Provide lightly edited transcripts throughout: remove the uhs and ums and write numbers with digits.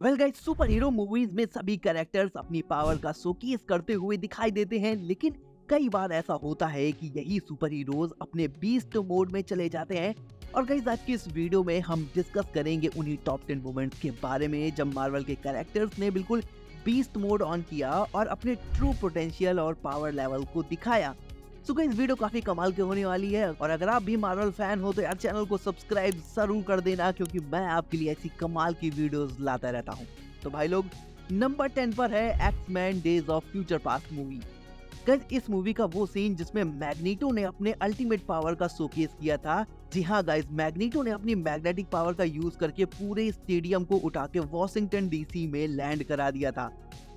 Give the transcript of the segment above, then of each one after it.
Well guys, super hero movies में सभी characters अपनी पावर का शोकेस करते हुए दिखाई देते हैं, लेकिन कई बार ऐसा होता है कि यही सुपर हीरोज अपने बीस्ट मोड में चले जाते हैं। और गाइस, आज की इस वीडियो में हम डिस्कस करेंगे उन्हीं टॉप 10 मोमेंट्स के बारे में जब मार्वल के कैरेक्टर्स ने बिल्कुल बीस्ट मोड ऑन किया और अपने ट्रू पोटेंशियल और पावर लेवल को दिखाया। सो गाइस, वीडियो काफी कमाल की होने वाली है और अगर आप भी मार्वल फैन हो तो यार चैनल को सब्सक्राइब जरूर कर देना, क्योंकि मैं आपके लिए ऐसी कमाल की वीडियोस लाता रहता हूँ। तो भाई लोग, नंबर 10 पर है X Men days of future past movie. Guys, इस मूवी का वो सीन जिसमें मैग्नीटो ने अपने अल्टीमेट पावर का शोकेस किया था। जी हाँ गाइस, मैग्नीटो ने अपनी मैग्नेटिक पावर का यूज करके पूरे स्टेडियम को उठा के वॉशिंगटन डीसी में लैंड करा दिया था।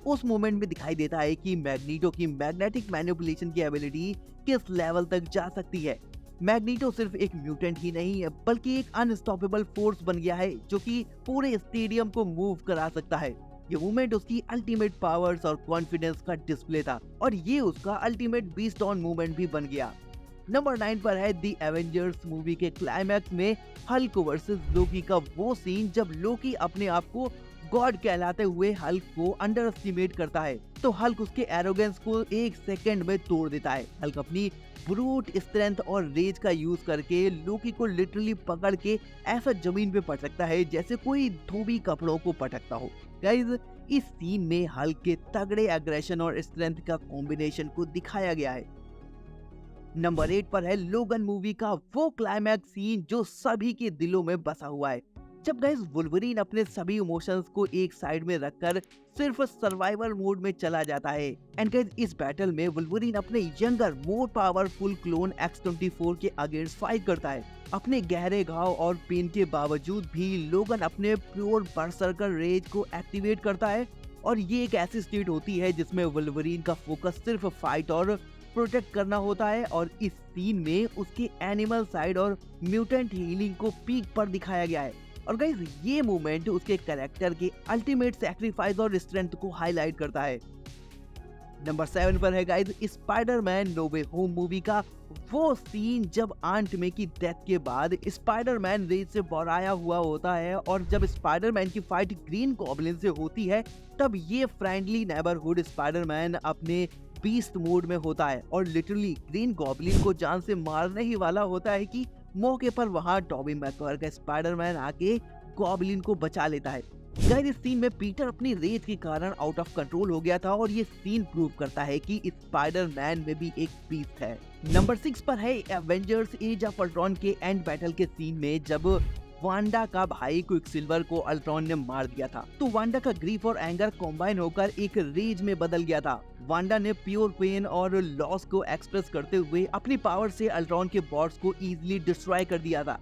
उस मोमेंट में दिखाई देता है कि मैग्नीटो की मैग्नेटिक मैनिपुलेशन की एबिलिटी किस लेवल तक जा सकती है। मैग्नीटो सिर्फ एक म्यूटेंट ही नहीं है, बल्कि एक अनस्टॉपेबल फोर्स बन गया है जो कि पूरे स्टेडियम को मूव करा सकता है। ये मूवमेंट उसकी अल्टीमेट पावर्स और कॉन्फिडेंस का डिस्प्ले था और ये उसका अल्टीमेट बीस्ट ऑन मूवमेंट भी बन गया। नंबर 9 पर है दी एवेंजर्स मूवी के क्लाइमैक्स में हल्क वर्सेस लोकी का वो सीन जब लोकी अपने आप को गॉड कहलाते हुए हल्क को अंडर एस्टिमेट करता है, तो हल्क उसके एरोगेंस को एक सेकंड में तोड़ देता है। हल्क अपनी ब्रूट स्ट्रेंथ और रेज का यूज करके लोकी को लिटरली पकड़ के ऐसा जमीन पे पटकता है जैसे कोई धोबी कपड़ों को पटकता हो। गाइस, इस सीन में हल्क के तगड़े एग्रेशन और स्ट्रेंथ का कॉम्बिनेशन को दिखाया गया है। नंबर 8 पर है लोगन मूवी का वो क्लाइमैक्स सीन जो सभी के दिलों में बसा हुआ है, जब गाइस वुल्वरीन अपने सभी इमोशंस को एक साइड में रखकर सिर्फ सर्वाइवल मोड में चला जाता है। एंड गाइस, इस बैटल में वुल्वरीन अपने younger more powerful clone X-24 के अगेंस्ट फाइट करता है। अपने गहरे घाव और पेन के बावजूद भी लोगन अपने प्योर बर्सर्कर रेज को एक्टिवेट करता है और ये एक ऐसी स्टेट होती है जिसमें वुल्वरीन का फोकस सिर्फ फाइट और प्रोटेक्ट करना होता है। और इस सीन में उसके एनिमल साइड और म्यूटेंट हीलिंग को पीक पर दिखाया गया है। और गाइस, ये मूवमेंट उसके कैरेक्टर के अल्टीमेट सैक्रिफाइस और स्ट्रेंथ को हाईलाइट करता है। नंबर 7 पर है गाइस स्पाइडरमैन नो वे होम मूवी का वो सीन जब आंट मे की डेथ के बाद स्पाइडरमैन रेज से बोराया हुआ होता है और जब स्पाइडरमैन की फाइट ग्रीन गॉब्लिन से होती है, तब ये फ्रेंडली नेबरहुड स्पाइडरमैन अपने बीस्ट मोड में होता है और लिटरली ग्रीन गॉब्लिन को जान से मारने ही वाला होता है कि मौके पर वहां टॉबी मैकवायर का स्पाइडरमैन आके गॉब्लिन को बचा लेता है। गाइस, इस सीन में पीटर अपनी रेज के कारण आउट ऑफ कंट्रोल हो गया था और ये सीन प्रूव करता है कि स्पाइडरमैन में भी एक बीस्ट है। नंबर 6 पर है एवेंजर्स एज ऑफ अल्ट्रॉन के एंड बैटल के सीन में जब वांडा का भाई क्विकसिल्वर को अल्ट्रॉन ने मार दिया था, तो वांडा का ग्रीफ और एंगर कॉम्बाइन होकर एक रेज में बदल गया था। वांडा ने प्योर पेन और लॉस को एक्सप्रेस करते हुए अपनी पावर से अल्ट्रॉन के बॉट्स को इजीली डिस्ट्रॉय कर दिया था।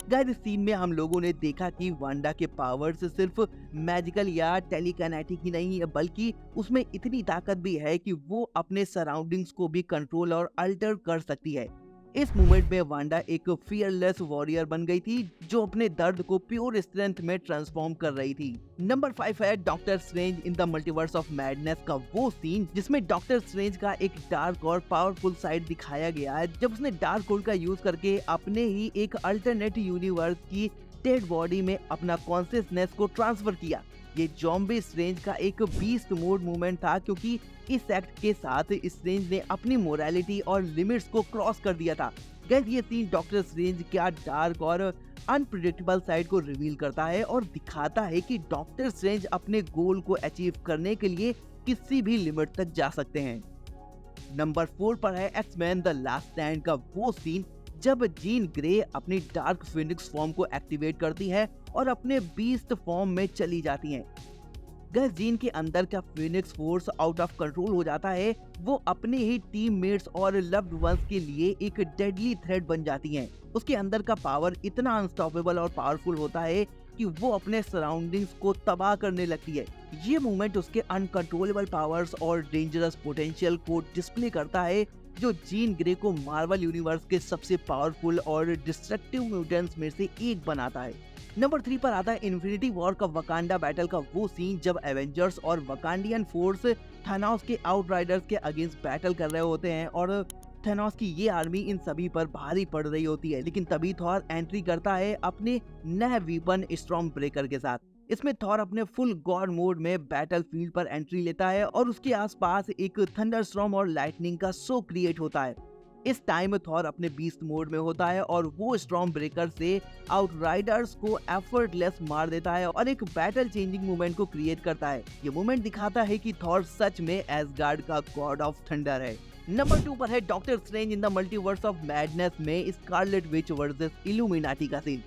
गाइस, इस सीन में हम लोगों ने देखा कि वांडा के पावर्स सिर्फ मैजिकल या टेलीकाइनेटिक ही नहीं है, बल्कि उसमें इतनी ताकत भी है कि वो अपने सराउंडिंग्स को भी कंट्रोल और अल्टर कर सकती है। इस मूवमेंट में वांडा एक फियरलेस वॉरियर बन गई थी जो अपने दर्द को प्योर स्ट्रेंथ में ट्रांसफॉर्म कर रही थी। नंबर 5 है doctor strange in the multiverse of madness का वो सीन जिसमें डॉक्टर स्ट्रेंज का एक डार्क और पावरफुल साइड दिखाया गया है, जब उसने डार्क होल का यूज करके अपने ही एक अल्टरनेट यूनिवर्स की डेड बॉडी में अपना कॉन्शियसनेस को ट्रांसफर किया। ये ज़ॉम्बी स्ट्रेंज का एक बीस्ट मोड मूवमेंट था, क्योंकि इस एक्ट के साथ स्ट्रेंज ने अपनी मोरालिटी और लिमिट्स को क्रॉस कर दिया था। गाइस, ये सीन डॉक्टर स्ट्रेंज का डार्क और अनप्रेडिक्टेबल साइड को रिवील करता है और दिखाता है कि डॉक्टर स्ट्रेंज अपने गोल को अचीव करने के लिए किसी भी लिमिट तक जा सकते हैं। नंबर 4 पर है एक्स-मैन द लास्ट स्टैंड का वो सीन जब जीन ग्रे अपनी डार्क फिनिक्स फॉर्म को एक्टिवेट करती है और अपने बीस्ट फॉर्म में चली जाती हैं। गाइस, जीन के अंदर का Phoenix force out of control हो जाता है। वो अपने ही टीममेट्स और लव्ड वंस के लिए एक डेडली थ्रेट बन जाती हैं। उसके अंदर का पावर इतना अनस्टॉपेबल और पावरफुल होता है कि वो अपने सराउंडिंग्स को तबाह करने लगती है। ये मूवमेंट उसके अनकंट्रोलेबल पावर्स और डेंजरस पोटेंशियल को डिस्प्ले करता है, जो जीन ग्रे को मार्वल यूनिवर्स के सबसे पावरफुल और डिस्ट्रक्टिव म्यूटेंट्स में से एक बनाता है। नंबर 3 पर आता है इन्फिनिटी वॉर का वकांडा बैटल का वो सीन जब एवेंजर्स और वकांडियन फोर्स थानोस के आउटराइडर्स के अगेंस्ट बैटल कर रहे होते हैं और थेनोस की ये आर्मी इन सभी पर भारी पड़ रही होती है, लेकिन तभी थॉर एंट्री करता है अपने नए वीपन स्टॉर्म ब्रेकर के साथ। इसमें थॉर अपने फुल गॉड मोड में बैटलफील्ड पर एंट्री लेता है और उसके आसपास एक थंडरस्टॉर्म और लाइटनिंग का शो क्रिएट होता है। इस टाइम थॉर अपने बीस्ट मोड में होता है और वो स्टॉर्म ब्रेकर से आउटराइडर्स को एफर्टलेस मार देता है और एक बैटल चेंजिंग मोमेंट को क्रिएट करता है। ये मोमेंट दिखाता है कि थॉर सच में एसगार्ड का गॉड ऑफ थंडर है। नंबर 2 पर है doctor strange in the multiverse of madness में स्कारलेट विच वर्सेस इल्यूमिनाटी का सीन।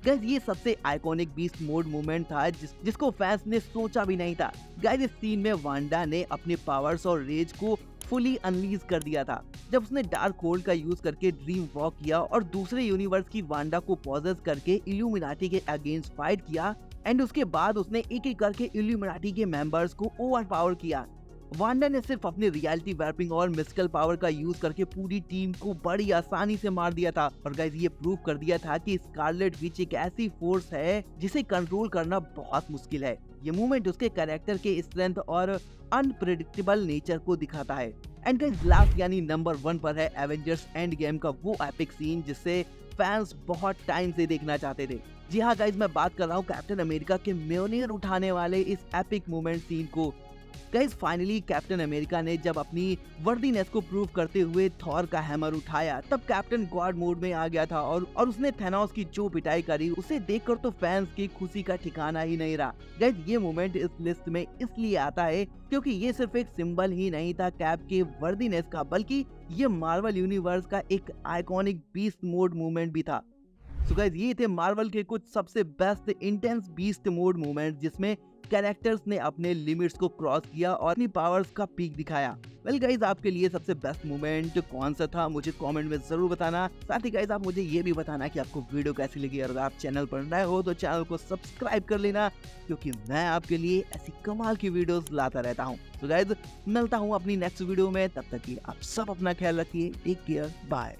गाइस ये सबसे आइकॉनिक बीस्ट मोड मोमेंट था जिसको फैंस ने सोचा भी नहीं था। गाइस इस सीन में वांडा ने अपने पावर्स और रेज को फुली अनलीज कर दिया था जब उसने डार्क होल्ड का यूज करके ड्रीम वॉक किया और दूसरे यूनिवर्स की वांडा को पॉजेस करके इल्यूमिनाटी के अगेंस्ट फाइट किया एंड उसके बाद उसने एक एक करके इल्यूमिनाटी के मेंबर्स को ओवरपावर किया। वांडा ने सिर्फ अपनी रियलिटी वैपिंग और मिस्टिकल पावर का यूज करके पूरी टीम को बड़ी आसानी से मार दिया था और गाइस ये प्रूव कर दिया था कि स्कारलेट विच एक ऐसी फोर्स है जिसे कंट्रोल करना बहुत मुश्किल है। ये मूवमेंट उसके कैरेक्टर के स्ट्रेंथ और अनप्रेडिक्टेबल नेचर को दिखाता है। एंड गाइस लास्ट यानी नंबर 1 पर है एवेंजर्स एंड गेम का वो एपिक सीन जिससे फैंस बहुत टाइम से देखना चाहते थे। जी हाँ गाइस, मैं बात कर रहा हूँ कैप्टन अमेरिका के म्योनियर उठाने वाले इस एपिक मोमेंट सीन को। गाइस फाइनली कैप्टन अमेरिका ने जब अपनी वर्दीनेस को प्रूव करते हुए थॉर का हैमर उठाया तब कैप्टन गॉड मोड में आ गया था और उसने थैनोस की जो पिटाई करी उसे देखकर तो फैंस की खुशी का ठिकाना ही नहीं रहा। गाइस ये मोमेंट इस लिस्ट में इसलिए आता है क्योंकि ये सिर्फ एक सिंबल ही नहीं था कैप के वर्दीनेस का, बल्कि ये मार्वल यूनिवर्स का एक आइकॉनिक बीस्ट मोड मूवमेंट भी था। सो गाइस ये थे मार्वल के कुछ सबसे best intense beast mode movement जिसमें कैरेक्टर्स ने अपने लिमिट्स को क्रॉस किया और अपनी पावर्स का पीक दिखाया। वेल गाइस आपके लिए सबसे बेस्ट मोमेंट कौन सा था मुझे कमेंट में जरूर बताना। साथ ही गाइस आप मुझे ये भी बताना कि आपको वीडियो कैसी लगी और अगर आप चैनल पर नए हो तो चैनल को सब्सक्राइब कर लेना क्योंकि मैं आपके लिए ऐसी कमाल की वीडियोस लाता रहता हूँ। तो गाइस मिलता हूँ अपनी नेक्स्ट वीडियो में, तब तक के आप सब अपना ख्याल रखिए। Take care, bye.